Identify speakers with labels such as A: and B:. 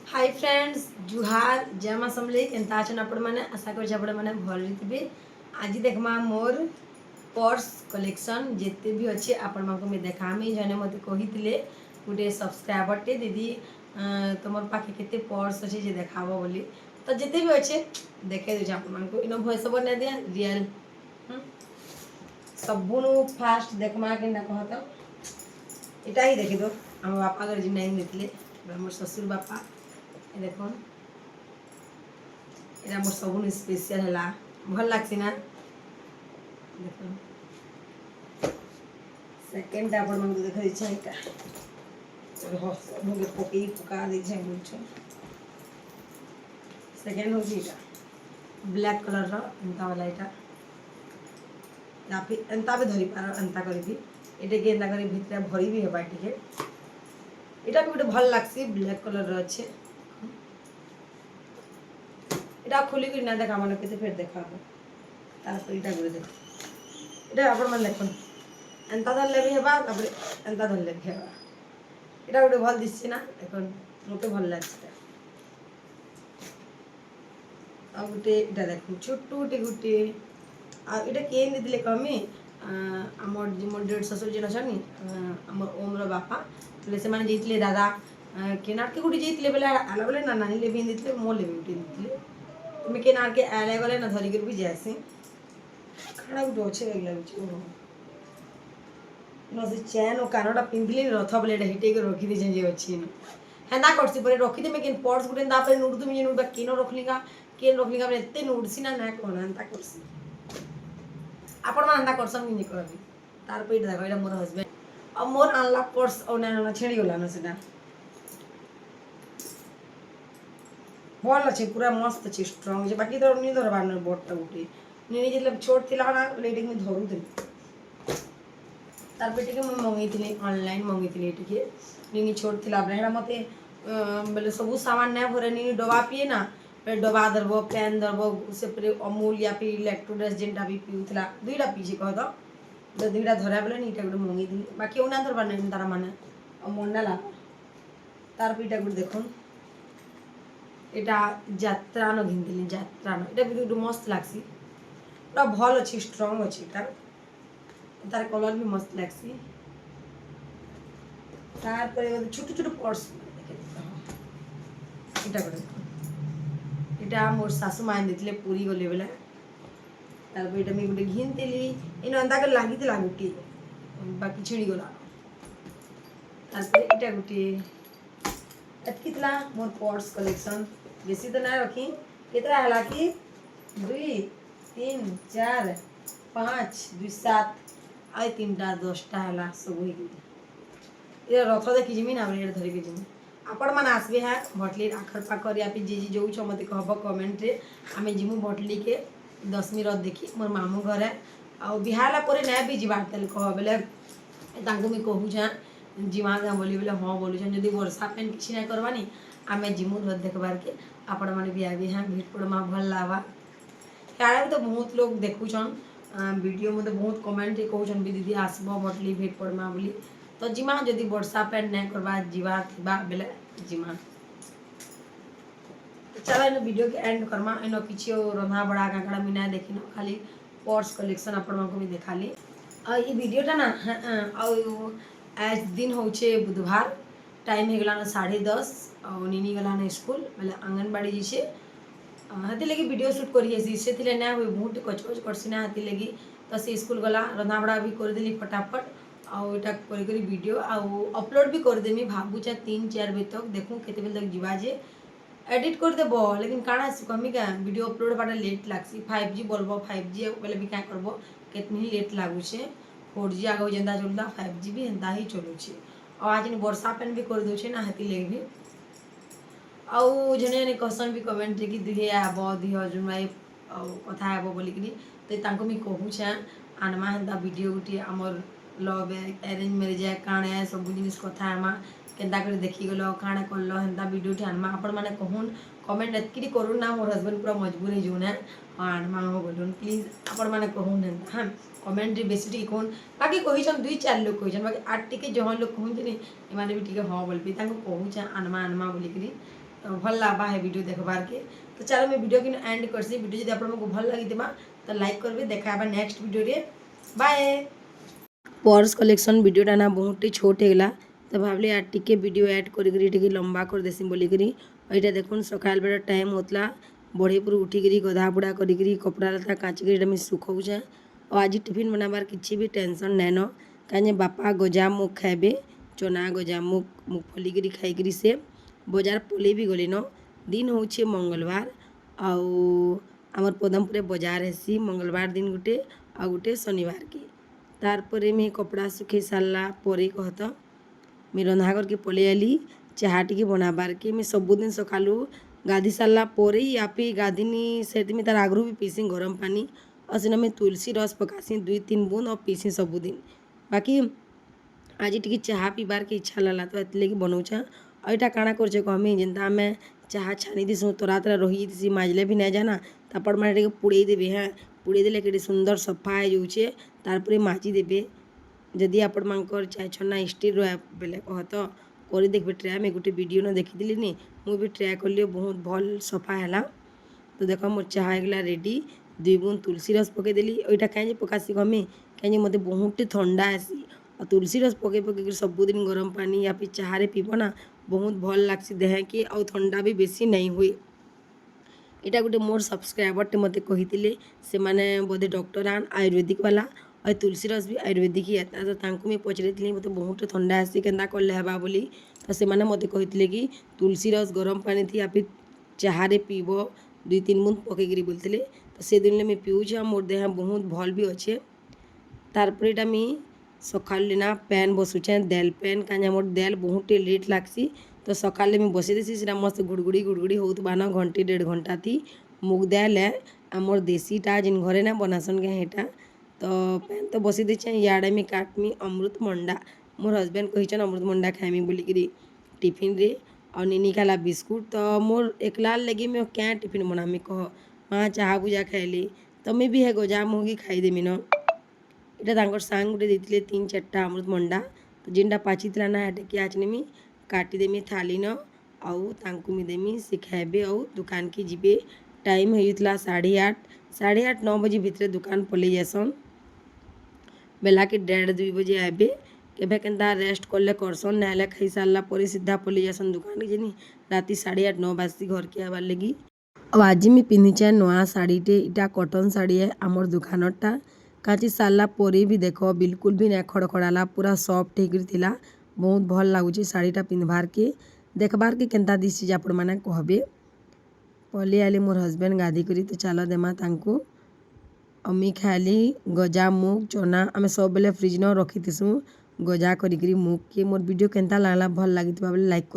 A: Hi friends जुहार जय माँ समले केनता अछन आपण माने आशा कर आपण माने भल थिबे। आज देखमा मोर पर्स कलेक्शन जेते भी अच्छे आपण मानको मैं देखामी। जने मते कहितले गुटे सब्सक्राइबर टे दीदी तमर पाखे केते पर्स अच्छे जे देखाबो बोली तो जेते भी अच्छे देखे दे आपण मानको इनो भॉइस ओवर ने दे रियल सबुनु फास्ट देखमा के ना कहत इटा ही देखि दो हम बापा घर जी नहीं देतले मोर ससुर बापा देख ये मोर सब स्पेशल है भल लगे ना देख सेकेंड आपण मन देख इच्छा यहाँ सब पकई पका दे सेकेंड हूँ यहाँ ब्लैक कलर एंता वाला यहाँ फिर एंता भी धरी पार एंता करी ये एंता कर भितर भरी भी हेबा टे यहाँ भी गोटे भल लग्सी ब्लैक कलर अच्छे এটা খুলি করে না দেখা মানে কেতে ফের দেখাবো তারপর এটা করে দেখো এটা আপন মানে দেখুন এন্তা ধরলে भी হেবা তারপরে এন্তা ধরলে भी হেবা এটা গোটে ভাল দিচ্ছে না এখন মতে ভাল লাগছে আর গোটে এটা দেখুন ছোট্ট গোটে আর এটা কে এনে দিলে কমে আমার মোর ডেড শ্বশুর যেন অছনি আমার ওমর বাপা বলে সে মানে যেইতলে দাদা কেনার কে গোটে যেইতলে বলে আলা বলে না নানি লেবি দিতলে মো লেবি উঠে দিতলে तुम्हें के नार के आले गले ना धरी कर भी जैसे खाना भी अच्छे लगे न से चैन और कानोटा पिंधले रथ बोले हिटे के रखी दे जे अच्छी न है ना करसी पर रखी दे मैं केन पर्स गुटे दा पर नोट तुम जे नोट बा केनो रखलिगा मैं एते नोटसी ना ना कोन अंता करसी आपण मान अंता करसन नि करबी तार पेट देखो एटा मोर हस्बैंड अब मोर अनला पर्स और ना छेड़ी गला न सेटा भल अच्छे पूरा मस्त अच्छे स्ट्रंग बाकी तो नहीं धरबार ना बोर्डटा उठे नहीं जो छोट थी ना बोले ये मुझे धरू थी तार पे मुझे मंगई ऑनलाइन मंगई टे नहीं छोट थी बेड़ा मत बोले सब सामान नहीं भरे नहीं डबा पिए ना डबा धरब पेन धरब से अमूल या फिर इलेक्ट्रोडेस जेनटा भी पीऊला दुईटा पीछे कह तो दुईटा धरा बोले नहीं गोटे मंगई बाकी उना धरबार नहीं तार माने मन ना तार पे गोटे देखुन এটা যাত্রানো ঘিনদিলি যাত্রানো এটা কিন্তু মস্ত লাগছি পুরা ভাল আছে স্ট্রং আছে এটা তার কলর भी মস্ত লাগছি তারপরে ছোট ছোট পার্স এটা করে এটা মোর শাশু মা দিতলে পুরি গলে বেলা তারপরে এটা আমি গোটে ঘিনতিলি এনে এন্তা করে লাগিতে লাগুটি বাকি ছিড়ি গলা তারপরে এটা গোটে कितना मोर पर्स कलेक्शन बेसी तो ना रखी कितना है कि 2 3 4 5 2 7 आई 3टा 10टा है सब ये रथ देखी जिमी ना ये धरिक जिमी आपण मैंने आसबे है भटली आखर पाखर या फिर जे जे जो मत कह कमेंट रे आम जिमु भटली के 10वीं रथ देखी मोर मामू घर है आ बिहारला पर ना भी जीवार तेल कह बोले मुझे कहूँ जिमा बोली बोले हाँ बोलुन जदि वर्षा पेन किसी ना करवानी आम जिमु रथ देखबार के आपण मैंने भी आगे हाँ भिड़ पड़मा भल लावा यार भी तो बहुत लोग देखुन वीडियो में तो बहुत कमेंट कहन भी दीदी आसब भटली भिड़ पड़मा बोली तो जिमा जदि वर्षा पेन नहीं करवा जीवा थी बेले जिमा चलो इन वीडियो के एंड करमा इन किसी रंधा बड़ा काकड़ा मीना देखी खाली पर्स कलेक्शन आपण भी देखाली ये वीडियोटा ना आज दिन हूँ बुधवार टाइम हो गला 10:30 और नीनी गला स्कूल बोले आंगनबाड़ी जी से हाथी लगी वीडियो शूट करी ना हुए बहुत कचकच करसी ना हाथी लगी तो से स्कूल गला रंधा बड़ा भी करदेली फटाफट आटा कर वीडियो अपलोड भी करदेमी भावुचा 3-4 बजे तक देखूँ केते बेल तक जीवा जे एडिट कर देव लेकिन काଣା कमी क्या वीडियो अपलोड बाटा लेट लगसी 5G बोलब 5G बोले भी क्या करब कितनी लेट लगुचे 4G आगे जेंदा चलता 5G भी एंता ही चलुचे और आज वर्षा पेन भी कर दे ना हाथी लगे भी आउ जने कहसन भी कमेंट कि दिहे आब दिह जुमाई कथा आब बोलिकी तो मुझे कहूँ आनमा हेन्ता वीडियो गोटे आमर लव अरेंज मैरेज काणे सब जिन कथा आमा केन्ता कर देखीगल काणे कल हेन्ता वीडियो आनमा आपण मैंने कहून कमेंट एतकी करूँ ना मोर हस्बैंड पूरा मजबूर हो ना हाँ आनमा हो बोलून प्लीज आपण मैंने कहून हेन्ता हाँ कमेंट बेसी टी कहून बाकी कहीन 2-4 लोग कहीन बाकी 8 टी जहाँ लोग कहते एम भी टी हाँ बोलबी कहूँ आनमा आनमा बोलिकी भल लगवा है वीडियो देखबार के। तो चलो मैं वीडियो के एंड करसी। वीडियो जब आपको भल लगी तो लाइक करबे। देखा नेक्स्ट वीडियो रे बाय। पर्स कलेक्शन वीडियोटा ना बहुत छोट होगा तो भावली यार टिके वीडियो ऐड करी लंबा कर देसी बोलिकी। यहाँ देखुन सकाल बेला टाइम होता बढ़े पूरा उठिकी गधाबुड़ा करी कपड़ा लता काचिकी सुखाऊे। और आज टिफिन बनाबार किसी भी टेंशन नैन कहीं बापा गजा मुग खाइबे चना गजा मुग मुगफली खाई से बजार पलि भी गली न। दिन हूँ मंगलवार आमर पदमपुर बजार हेसी मंगलवार दिन गुटे आ गुटे शनिवार की। तारपरे मैं कपड़ा सुखे सारा पर कहत मैं रंधा करके पलि आली चाहा टी बनाबार के। मैं सबुदिन सकालू गाधी सारा पर या फिर गाधीनी से तार आगु भी पीसी गरम पानी और सीना मैं तुलसी रस पकासी 2-3 बूंद और पीसी सबुदिन। बाकी आज टी चाहा पीबार के इच्छा लगा तो ये बनाऊे। और यहाँ काଣା कर कहमी जेनता आम चाहा छानी दिसुँ तोरा तोरा रही माजले भी नहीं जाना तापड़ मारे पुड़े देवे। हाँ पुड़े देले के सुंदर सफा हो जाऊे तारपरे माजी देवे। जदि आपण मानकर चाय छना स्टील बेले कहत कर देखबे ट्राए। मैं गोटे वीडियो न देखी नी मुझे भी ट्राए कली बहुत भल सफा है। तो देख मोर चाहा होगा रेडी 2 बूंद तुलसी रस पकईदेली। यहाँ कहीं पकासी कहमी कहीं मत बहुत ठंडा आसी और तुलसी रस पकई सबुदिन गरम पानी या फिर चाह पीब ना बहुत भल लग्सी देह के और ठंडा भी बेसी नहीं हुए। यहाँ गोटे मोर सब्सक्राइबरटे मत कही से माने बोधे डॉक्टर आन आयुर्वेदिक वाला और तुलसी रस भी आयुर्वेदिक ही आता। तो मुझे पचारि मत बहुत ठंडा आसी के कले हेबा बोली। तो से मत कही कि तुलसी रस गरम पानी थी या फिर चाह पीब 2-3 बूंद पकईकरी बोलते। तो से दिन मैं पीऊँ मोर देह बहुत भल भी अच्छे। तारपर यहाँ मुझे सकाल लेना पैन बसुचे देल पैन कहीं मोर देल बहुत लेट लग्सी। तो सकाल में बसई देसी से मस्त गुड़गुड़ी होता न घंटे 1.5 घंटा थी मुग दाल है आमर देसीटा जिन घरे ना बनासन के हेटा। तो पैन तो बसई देचे इे में काटमी अमृतभंडा मोर हजबैंड कहीचन अमृतभंडा खाइमी बोलिकी टिफिन रे और नीनी खाला बिस्कुट। तो मोर एकला लगी मैं क्या टिफिन बनामी कह माँ चाह पूजा खाइली तो मैं भी है गजा मुगी खाईदेमी न। यहाँ सांग गोटे देते 3-4टा अमृतभंडा तो जिनटा पाची ना हेटे क्या नेमी काटिदेमी थाली न आउ देमी से खाइबे और दुकान की जीवे। टाइम होता 8:30 बजे भितर दुकान पलि जासन बेला के 1:30-2 बजे आबे केभे केन्ता रेस्ट कले करसन ना खाई सारा पर सीधा पलि जासन दुकान के जेनी राति 8:30-9 बाजती घर के आबार लगी। अब आज मैं पिंधिचे नया शाड़ीटे इटा कटन शाड़ी है आमर दुकानटा काची सारा पर भी देख बिल्कुल भी नहीं खड़खड़ाला पूरा सॉफ्ट होकर बहुत भल लगुच शाड़ीटा पिंधबार के देखबार के केन्ता दिशि आपण मैंने कहबे। पलि आली मोर हजबैंड गाधी करी तो चलो देमा तांको अमी खाली गजा मुग चना आम सब बेले फ्रिज न रखी गजा करी मुग के। मोर वीडियो केन्ता लागला भल लगी लाइक कर।